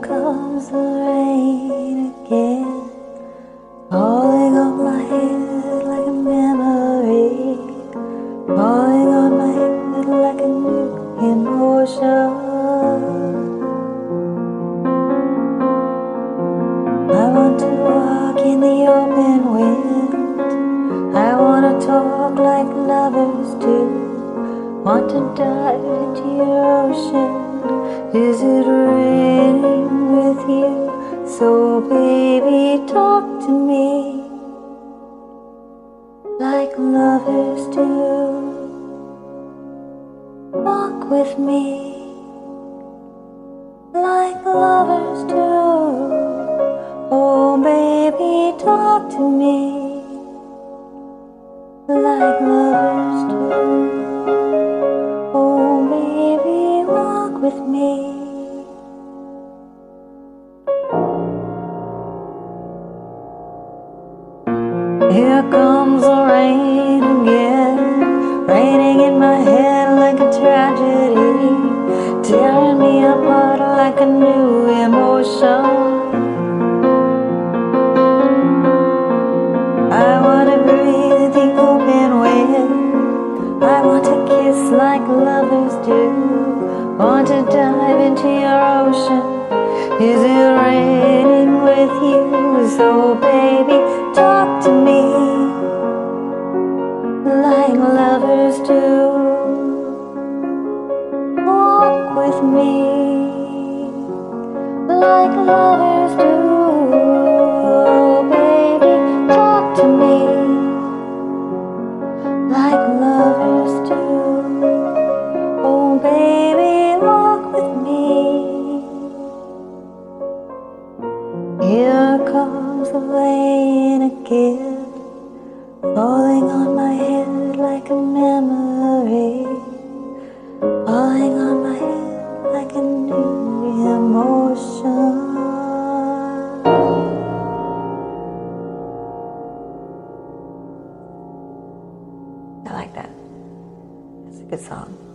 comes the rain again, falling on my head like a memory, falling on my head like a new emotion. I want to walk in the open wind, I want to talk like lovers do, want to dive into your ocean. Is it raining with you? So baby, talk to me like lovers do. Walk with me like lovers do. Oh baby, talk to me like lovers do. Oh baby, walk with me. Here comes the rain again, raining in my head like a tragedy, tearing me apart like a new emotion. I want to breathe the open wind, I want to kiss like lovers do, want to dive into your ocean. Is it raining with you? So baby, talk to me like lovers do. Walk with me like lovers do. Oh baby, talk to me like lovers do. Oh baby, walk with me. Here comes the rain again, falling on my head like a memory, falling on my head like a new emotion. I like that. It's a good song.